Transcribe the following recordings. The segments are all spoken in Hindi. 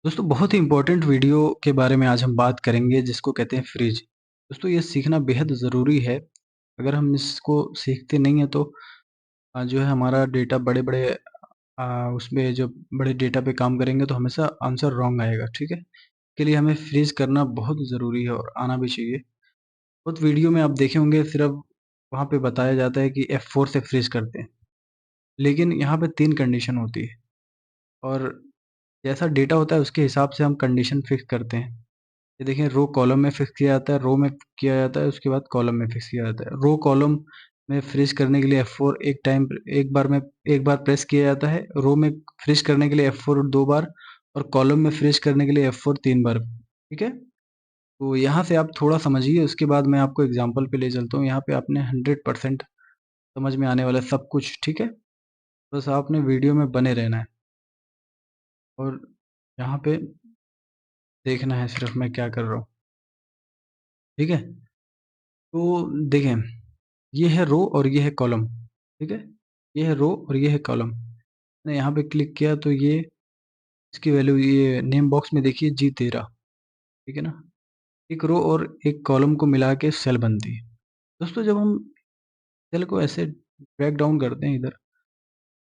दोस्तों बहुत ही इम्पोर्टेंट वीडियो के बारे में आज हम बात करेंगे जिसको कहते हैं फ्रिज। दोस्तों ये सीखना बेहद ज़रूरी है। अगर हम इसको सीखते नहीं हैं तो जो है हमारा डेटा बड़े-बड़े उसमें जब बड़े डेटा पे काम करेंगे तो हमेशा आंसर रॉन्ग आएगा, ठीक है? के लिए हमें फ्रीज़ करना बहुत ज़रूरी है और आना भी चाहिए। बहुत वीडियो में आप देखे होंगे सिर्फ़ वहाँ पे बताया जाता है कि F4 से फ्रीज़ करते हैं। लेकिन यहाँ पे 3 कंडीशन होती है और जैसा डेटा होता है उसके हिसाब से हम कंडीशन फिक्स करते हैं। ये देखिए रो कॉलम में फिक्स किया जाता है, रो में किया जाता है, उसके बाद कॉलम में फिक्स किया जाता है। रो कॉलम में फ्रीज़ करने के लिए F4 एक बार प्रेस किया जाता है, रो में फ्रीज़ करने के लिए F4 2 बार और कॉलम में फ्रीज़ करने के लिए F4 3 बार, ठीक है? तो यहाँ से आप थोड़ा समझिए उसके बाद मैं आपको एग्ज़ाम्पल पे ले चलता हूँ, यहाँ पे आपने 100% समझ में आने वाला है सब कुछ, ठीक है? बस आपने वीडियो में बने रहना है और यहाँ पे देखना है सिर्फ़ मैं क्या कर रहा हूँ, ठीक है? तो देखें ये है रो और ये है कॉलम, ठीक है? ये है रो और ये है कॉलम। मैंने यहाँ पे क्लिक किया तो ये इसकी वैल्यू ये नेम बॉक्स में देखिए G13, ठीक है ना? एक रो और एक कॉलम को मिला के सेल बनती है। दोस्तों जब हम सेल को ऐसे ड्रैग डाउन करते हैं इधर,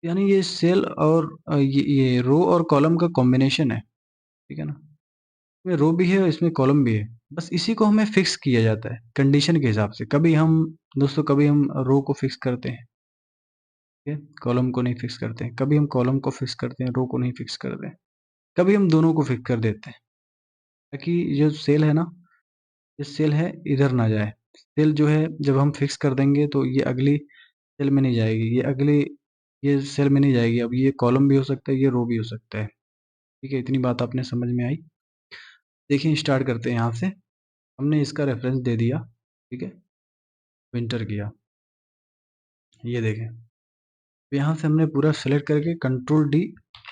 यानी ये सेल और ये रो और कॉलम का कॉम्बिनेशन है, ठीक है ना? इसमें रो भी है और इसमें कॉलम भी है। बस इसी को हमें फिक्स किया जाता है कंडीशन के हिसाब से। कभी हम रो को फिक्स करते हैं। ठीक है? कॉलम को नहीं फिक्स करते हैं। कभी हम कॉलम को फिक्स करते हैं, रो को नहीं फिक्स करते हैं। कभी हम दोनों को फिक्स कर देते हैं, ताकि ये सेल है ना, ये सेल है इधर ना जाए। सेल जो है जब हम फिक्स कर देंगे तो ये अगली सेल में नहीं जाएगी, ये सेल में नहीं जाएगी। अब ये कॉलम भी हो सकता है, ये रो भी हो सकता है। ठीक है? इतनी बात आपने समझ में आई। देखिए स्टार्ट करते हैं यहाँ से। हमने इसका रेफरेंस दे दिया, ठीक है? एंटर किया। ये देखें। तो यहाँ से हमने पूरा सेलेक्ट करके कंट्रोल डी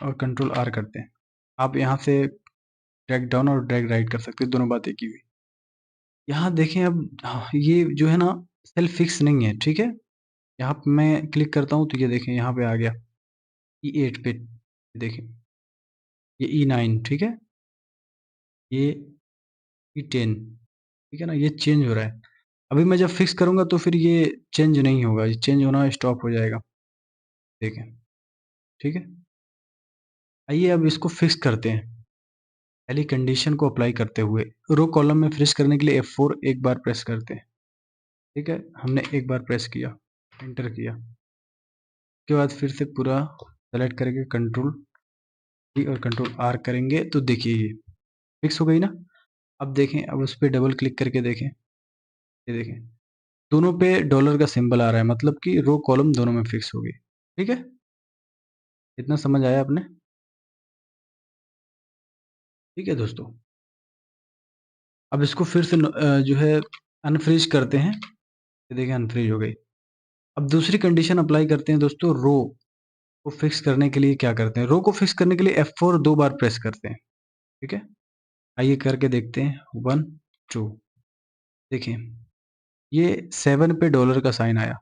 और कंट्रोल आर करते हैं। आप यहाँ से ड्रैग डाउन और ड्रैग राइट कर सकते हैं, दोनों बातें की हुई। यहाँ देखें अब ये जो है ना सेल फिक्स नहीं है, ठीक है? यहाँ पे मैं क्लिक करता हूँ तो ये देखें यहाँ पे आ गया E8 पे, देखें ये E9, ठीक है? ये E10, ठीक है ना? ये चेंज हो रहा है। अभी मैं जब फिक्स करूँगा तो फिर ये चेंज नहीं होगा, ये चेंज होना स्टॉप हो जाएगा। देखें, ठीक है? आइए अब इसको फिक्स करते हैं। पहली कंडीशन को अप्लाई करते हुए रो कॉलम में फ्रीज करने के लिए F4 एक बार प्रेस करते हैं, ठीक है? हमने एक बार प्रेस किया, एंटर किया। उसके बाद फिर से पूरा सेलेक्ट करके कंट्रोल डी और कंट्रोल आर करेंगे तो देखिए ये फिक्स हो गई ना। अब देखें, अब उस पर डबल क्लिक करके देखें, ये देखें दोनों पे डॉलर का सिंबल आ रहा है, मतलब कि रो कॉलम दोनों में फिक्स हो गई। ठीक है, इतना समझ आया आपने? ठीक है दोस्तों, अब इसको फिर से जो है अनफ्रीज करते हैं। ये देखें अनफ्रीज हो गई। अब दूसरी कंडीशन अप्लाई करते हैं दोस्तों। रो को फिक्स करने के लिए क्या करते हैं, रो को फिक्स करने के लिए F4 दो बार प्रेस करते हैं, ठीक है? आइए करके देखते हैं। 1 2, देखिए ये 7 पे डॉलर का साइन आया,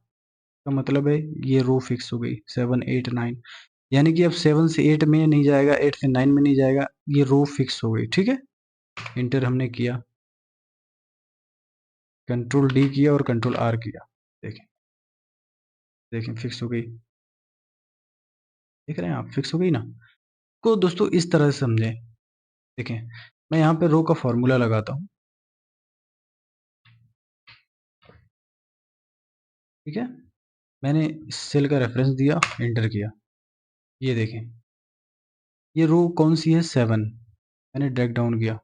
का मतलब है ये रो फिक्स हो गई 7 8 9, यानी कि अब 7 से 8 में नहीं जाएगा, 8 से 9 में नहीं जाएगा, ये रो फिक्स हो गई। ठीक है, इंटर हमने किया, कंट्रोल डी किया और कंट्रोल आर किया। देखें देखें फिक्स हो गई, देख रहे हैं आप, फिक्स हो गई ना। को दोस्तों इस तरह से समझें। देखें मैं यहाँ पे रो का फॉर्मूला लगाता हूँ, ठीक है? मैंने इस सेल का रेफरेंस दिया, एंटर किया। ये देखें ये रो कौन सी है, 7। मैंने ड्रैग डाउन किया,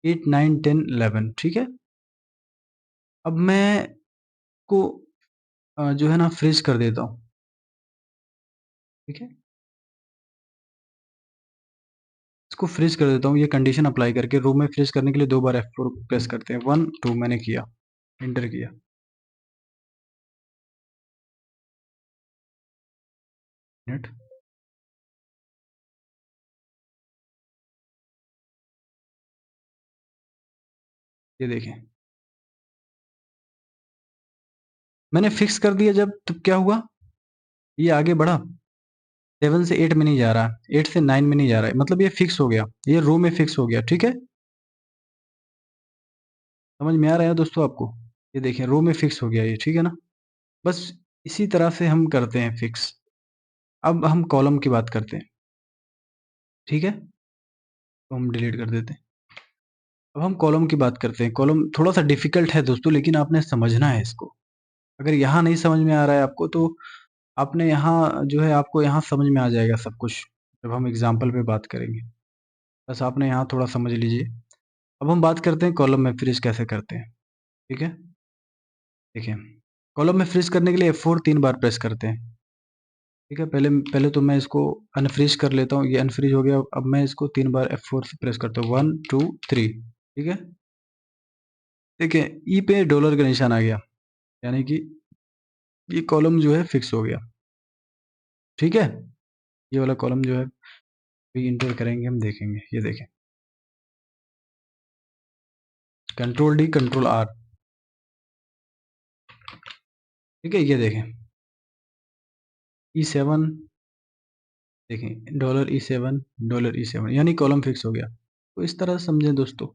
8 9 10 11, ठीक है? अब मैं को जो है ना फ्रीज कर देता हूँ, ठीक है? इसको फ्रीज कर देता हूँ, ये कंडीशन अप्लाई करके रो में फ्रीज करने के लिए दो बार F4 प्रेस करते हैं। 1 2 मैंने किया, एंटर किया। मिनट, ये देखें मैंने फिक्स कर दिया जब, तो क्या हुआ, ये आगे बढ़ा। 7 से 8 में नहीं जा रहा, 8 से 9 में नहीं जा रहा है, मतलब ये फिक्स हो गया, ये रो में फिक्स हो गया, ठीक है? समझ में आ रहा है दोस्तों आपको? ये देखिए रो में फिक्स हो गया ये, ठीक है ना? बस इसी तरह से हम करते हैं फिक्स। अब हम कॉलम की बात करते हैं, ठीक है? तो हम डिलीट कर देते हैं। अब हम कॉलम की बात करते हैं। कॉलम थोड़ा-सा डिफ़िकल्ट है दोस्तों, लेकिन आपने समझना है इसको। अगर यहाँ नहीं समझ में आ रहा है आपको, तो आपने यहाँ जो है आपको यहाँ समझ में आ जाएगा सब कुछ, जब हम एग्ज़ाम्पल पे बात करेंगे। बस आपने यहाँ थोड़ा समझ लीजिए। अब हम बात करते हैं कॉलम में फ्रीज़ कैसे करते हैं, ठीक है? देखिए, कॉलम में फ्रीज़ करने के लिए F4 3 बार प्रेस करते हैं, ठीक है? पहले पहले तो मैं इसको अनफ्रीज़ कर लेता हूँ, ये अनफ्रीज़ हो गया। अब मैं इसको 3 बार F4 से प्रेस करता हूँ, 1, 2, 3, ठीक है? देखिए, ई पे डॉलर का निशान आ गया, यानी कि ये कॉलम जो है फिक्स हो गया, ठीक है? ये वाला कॉलम जो है अभी इंटर करेंगे, हम देखेंगे, ये देखें। कंट्रोल डी, कंट्रोल आर, ठीक है? ये देखें, E7, देखें $E7, $E7, यानी कॉलम फिक्स हो गया। तो इस तरह से समझें दोस्तों।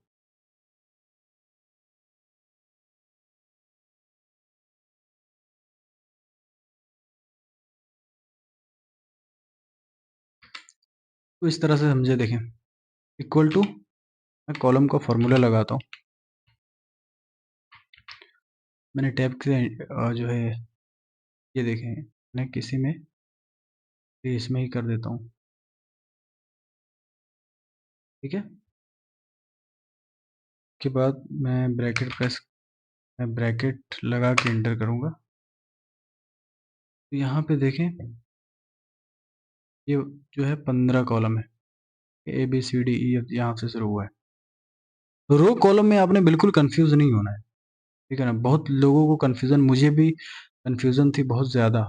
तो इस तरह से समझे, देखें, इक्वल टू, मैं कॉलम का फॉर्मूला लगाता हूँ। मैंने टैब के जो है ये देखें, मैं किसी में ये इसमें ही कर देता हूँ, ठीक है? उसके बाद मैं ब्रैकेट लगा के इंटर करूँगा। तो यहाँ पे देखें, ये जो है 15 कॉलम है, A B C D E F यहाँ से शुरू हुआ है। रो कॉलम में आपने बिल्कुल कंफ्यूज नहीं होना है, ठीक है ना? बहुत लोगों को कंफ्यूजन, मुझे भी कंफ्यूजन थी बहुत ज़्यादा,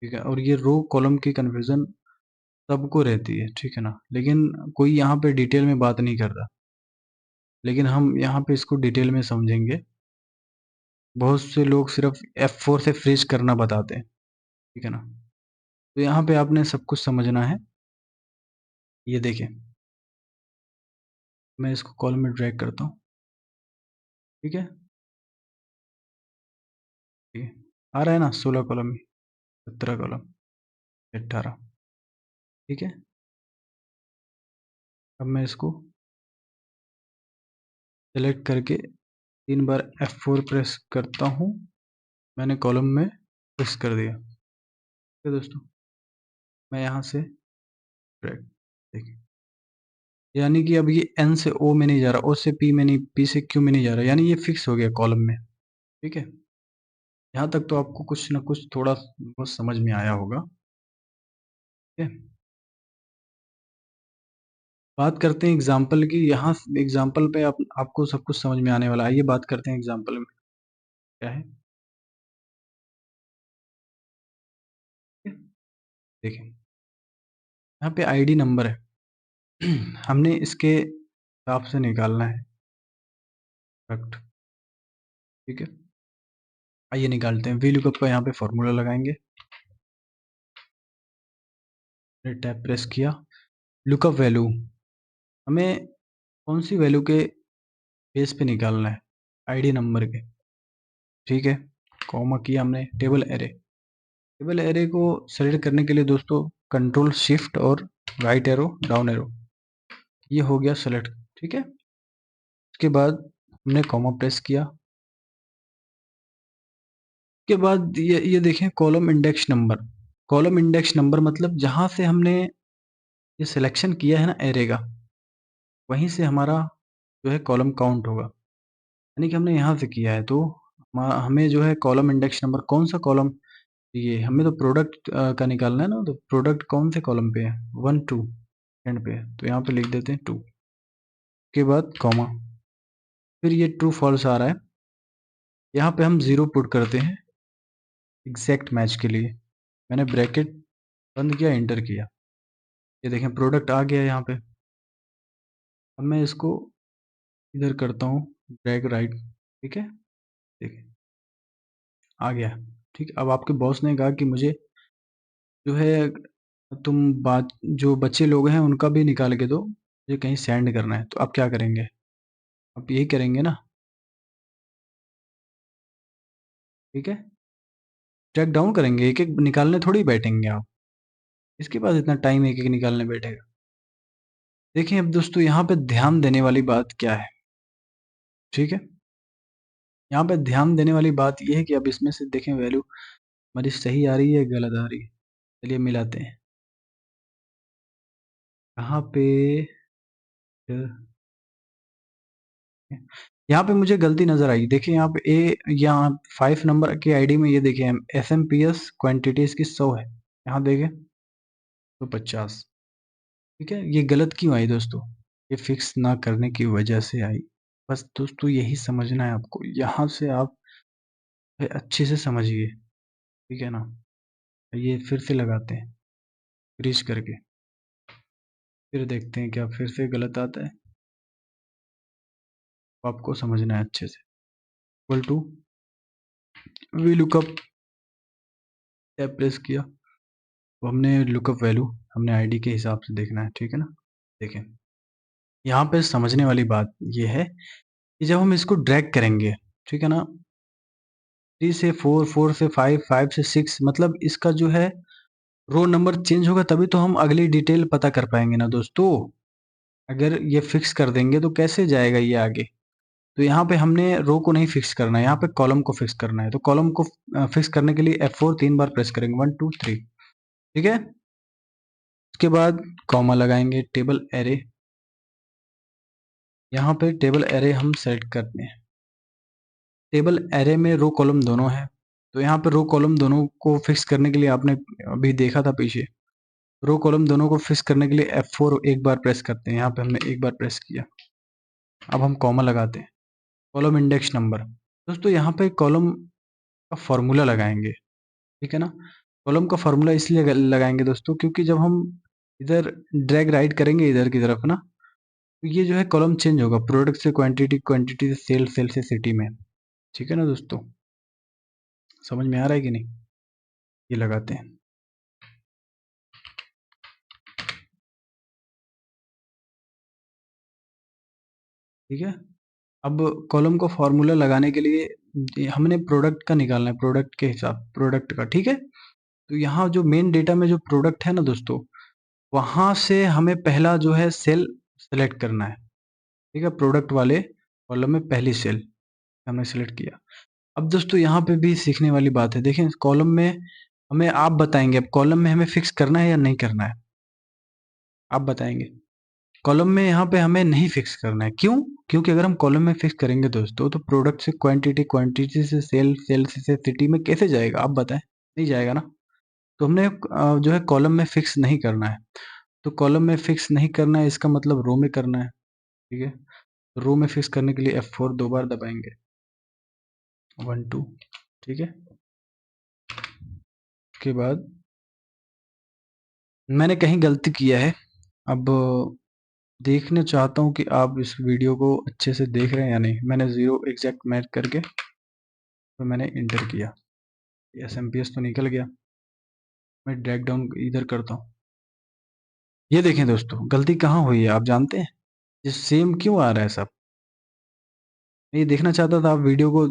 ठीक है? और ये रो कॉलम की कंफ्यूजन सबको रहती है, ठीक है ना? लेकिन कोई यहाँ पे डिटेल में बात नहीं कर रहा, लेकिन हम यहाँ पे इसको डिटेल में समझेंगे। बहुत से लोग सिर्फ F4 से फ्रीज करना बताते हैं, ठीक है ना? तो यहाँ पे आपने सब कुछ समझना है। ये देखें, मैं इसको कॉलम में ड्रैग करता हूँ, ठीक है? ठीक है, आ रहा है ना? 16 कॉलम, 17 कॉलम, 18, ठीक है? अब मैं इसको सेलेक्ट करके 3 बार F4 प्रेस करता हूँ। मैंने कॉलम में प्रेस कर दिया, ठीक है दोस्तों? मैं यहाँ से ड्रैग, देखिए, यानी कि अब ये N से O में नहीं जा रहा, O से P में नहीं, P से Q में नहीं जा रहा, यानी ये फिक्स हो गया कॉलम में, ठीक है? यहाँ तक तो आपको कुछ ना कुछ थोड़ा बहुत समझ में आया होगा, ठीक है? बात करते हैं एग्जाम्पल की। यहाँ एग्जाम्पल पे आपको सब कुछ समझ में आने वाला है। आइए बात करते हैं एग्जाम्पल में क्या है, ठीक है? देखें, यहाँ पे आईडी नंबर है। हमने इसके हिसाब से निकालना है, करेक्ट, ठीक है? आइए निकालते हैं। VLOOKUP का यहाँ पे फॉर्मूला लगाएंगे। टैब प्रेस किया, लुकअप वैल्यू, हमें कौन सी वैल्यू के बेस पे निकालना है? आईडी नंबर के, ठीक है? कॉमा किया हमने, टेबल एरे। टेबल एरे को सेलेक्ट करने के लिए दोस्तों कंट्रोल शिफ्ट और राइट एरो, डाउन एरो, ये हो गया सेलेक्ट, ठीक है? उसके बाद हमने कॉमा प्रेस किया। उसके बाद ये देखें, column index number. Column index number मतलब जहाँ से हमने ये सिलेक्शन किया है ना एरे का, वहीं से हमारा जो है कॉलम काउंट होगा। यानी कि हमने यहाँ से किया है, तो हमें जो है कॉलम इंडेक्स नंबर कौन सा कॉलम, ये हमें तो प्रोडक्ट का निकालना है ना, तो प्रोडक्ट कौन से कॉलम पे है? 1, 2 एंड पे है, तो यहाँ पे लिख देते हैं 2, के बाद कॉमा, फिर ये ट्रू फॉल्स आ रहा है, यहाँ पे हम 0 पुट करते हैं एग्जैक्ट मैच के लिए। मैंने ब्रैकेट बंद किया, एंटर किया, ये देखें प्रोडक्ट आ गया यहाँ पे। अब मैं इसको इधर करता हूँ ड्रैग राइट, ठीक है? देखिए आ गया, ठीक। अब आपके बॉस ने कहा कि मुझे जो है तुम बात जो बच्चे लोग हैं उनका भी निकाल के दो, मुझे कहीं सेंड करना है। तो आप क्या करेंगे? आप यही करेंगे ना? ठीक है, ट्रैक डाउन करेंगे, एक एक निकालने थोड़ी बैठेंगे आप। इसके पास इतना टाइम एक एक निकालने बैठेगा? देखिए अब दोस्तों, यहाँ पे ध्यान देने वाली बात क्या है? ठीक है, यहाँ पे ध्यान देने वाली बात ये है कि अब इसमें से देखें वैल्यू हमारी सही आ रही है, गलत आ रही है। चलिए मिलाते हैं। यहाँ पे यहाँ पे मुझे गलती नज़र आई। देखिए यहाँ पे यहाँ 5 नंबर के आईडी में ये देखिए एसएमपीएस क्वांटिटी इसकी 100 है। यहाँ देखें तो 50। ठीक है, ये गलत क्यों आई दोस्तों? ये फिक्स ना करने की वजह से आई। बस दोस्तों यही समझना है आपको। यहाँ से आप अच्छे से समझिए। ठीक है ना? ये फिर से लगाते हैं फ्रीज करके, फिर देखते हैं क्या फिर से गलत आता है। आपको समझना है अच्छे से। Equal to V lookup tab press किया, तो हमने लुकअप वैल्यू हमने आईडी के हिसाब से देखना है। ठीक है ना? देखें, यहाँ पे समझने वाली बात ये है कि जब हम इसको ड्रैग करेंगे, ठीक है ना, 3 से 4, 4 से 5, 5 से 6, मतलब इसका जो है रो नंबर चेंज होगा, तभी तो हम अगली डिटेल पता कर पाएंगे ना दोस्तों। अगर ये फिक्स कर देंगे तो कैसे जाएगा ये आगे? तो यहाँ पे हमने रो को नहीं फिक्स करना है, यहाँ पे कॉलम को फिक्स करना है। तो कॉलम को फिक्स करने के लिए F4 3 बार प्रेस करेंगे, 1 2 3। ठीक है, उसके बाद कॉमा लगाएंगे, टेबल एरे। यहाँ पे टेबल एरे हम सेलेक्ट करते हैं। टेबल एरे में रो कॉलम दोनों है, तो यहाँ पे रो कॉलम दोनों को फिक्स करने के लिए आपने अभी देखा था पीछे, रो कॉलम दोनों को फिक्स करने के लिए F4 एक बार प्रेस करते हैं। यहाँ पे हमने एक बार प्रेस किया। अब हम कॉमा लगाते हैं, कॉलम इंडेक्स नंबर। दोस्तों यहाँ पे कॉलम का फॉर्मूला लगाएंगे। ठीक है ना? कॉलम का फॉर्मूला इसलिए लगाएंगे दोस्तों, क्योंकि जब हम इधर ड्रैग राइट करेंगे इधर की तरफ ना, तो ये जो है कॉलम चेंज होगा, प्रोडक्ट से क्वांटिटी, क्वांटिटी से सेल, सेल से सिटी में। ठीक है ना दोस्तों? समझ में आ रहा है कि नहीं? ये लगाते हैं। ठीक है, अब कॉलम को फॉर्मूला लगाने के लिए हमने प्रोडक्ट का निकालना है, प्रोडक्ट के हिसाब, प्रोडक्ट का। ठीक है, तो यहाँ जो मेन डेटा में जो प्रोडक्ट है ना दोस्तों, वहां से हमें पहला जो है सेल सेलेक्ट करना है। ठीक है, प्रोडक्ट वाले कॉलम में पहली सेल हमने सेलेक्ट किया। अब दोस्तों यहाँ पे भी सीखने वाली बात है। देखें कॉलम में हमें, आप बताएंगे अब कॉलम में हमें फिक्स करना है या नहीं करना है, आप बताएंगे। कॉलम में यहाँ पे हमें नहीं फिक्स करना है, क्यों? क्योंकि अगर हम कॉलम में फिक्स करेंगे दोस्तों, तो प्रोडक्ट से क्वांटिटी, क्वांटिटी से सेल, सेल से सिटी में कैसे जाएगा आप बताएं? नहीं जाएगा ना। तो हमने जो है कॉलम में फिक्स नहीं करना है। तो कॉलम में फिक्स नहीं करना है, इसका मतलब रो में करना है। ठीक है, रो में फिक्स करने के लिए F4 दो बार दबाएंगे, 1 2। ठीक है, उसके बाद मैंने कहीं गलती किया है। अब देखना चाहता हूँ कि आप इस वीडियो को अच्छे से देख रहे हैं या नहीं। मैंने 0 एग्जैक्ट मैच करके तो मैंने इंटर किया, एसएमपीएस तो निकल गया। मैं ड्रैग डाउन इधर करता हूँ। ये देखें दोस्तों, गलती कहाँ हुई है आप जानते हैं? ये सेम क्यों आ रहा है सब? मैं ये देखना चाहता था आप वीडियो को,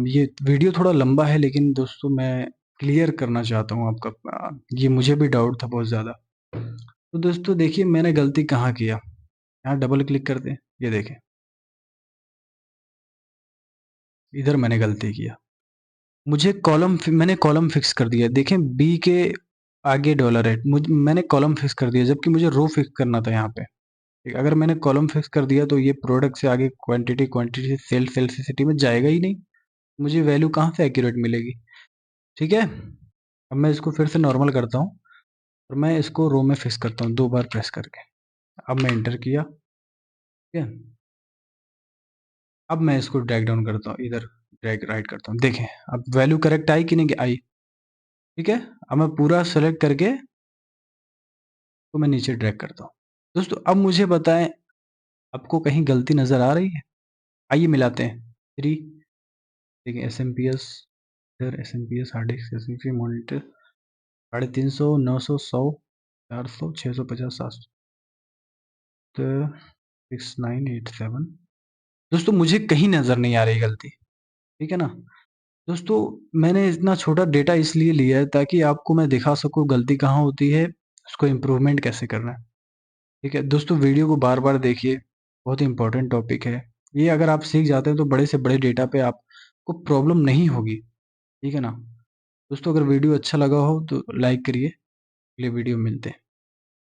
ये वीडियो थोड़ा लंबा है, लेकिन दोस्तों मैं क्लियर करना चाहता हूँ आपका, ये मुझे भी डाउट था बहुत ज़्यादा। तो दोस्तों देखिए मैंने गलती कहाँ किया। यहाँ डबल क्लिक करते हैं, ये देखें इधर मैंने गलती किया। मुझे मैंने कॉलम फिक्स कर दिया। देखें बी के आगे डॉलर है, मैंने कॉलम फिक्स कर दिया, जबकि मुझे रो फिक्स करना था यहाँ पे। ठीक, अगर मैंने कॉलम फिक्स कर दिया तो ये प्रोडक्ट से आगे क्वांटिटी, क्वांटिटी से सेल, सेल से सिटी में जाएगा ही नहीं। मुझे वैल्यू कहाँ से एक्यूरेट मिलेगी? ठीक है, अब मैं इसको फिर से नॉर्मल करता हूँ और मैं इसको रो में फिक्स करता हूँ 2 बार प्रेस करके। अब मैं इंटर किया। ठीक है, अब मैं इसको ड्रैग डाउन करता हूँ, इधर ड्रैग राइट करता हूँ। देखें अब वैल्यू करेक्ट आई कि नहीं आई? ठीक है, अब मैं पूरा सेलेक्ट करके तो मैं नीचे ड्रैग करता हूँ। दोस्तों अब मुझे बताएं, आपको कहीं गलती नज़र आ रही है? आइए मिलाते हैं। 3, देखिए एसएमपीएस, इधर SMPS hard disk, SMP monitor 350, 900, 100। 400, 650, 700, तो 6987। दोस्तों मुझे कहीं नज़र नहीं आ रही गलती, ठीक है ना? दोस्तों मैंने इतना छोटा डेटा इसलिए लिया है ताकि आपको मैं दिखा सकूँ गलती कहाँ होती है, उसको इम्प्रूवमेंट कैसे करना है, ठीक है? दोस्तों वीडियो को बार-बार देखिए, बहुत ही इम्पोर्टेंट टॉपिक है। ये अगर आप सीख जाते हैं तो बड़े से बड़े डेटा पे आपको प्रॉब्लम नहीं होगी, ठीक है ना? दोस्तों अगर वीडियो अच्छा लगा हो तो लाइक करिए, अगले वीडियो में मिलते हैं।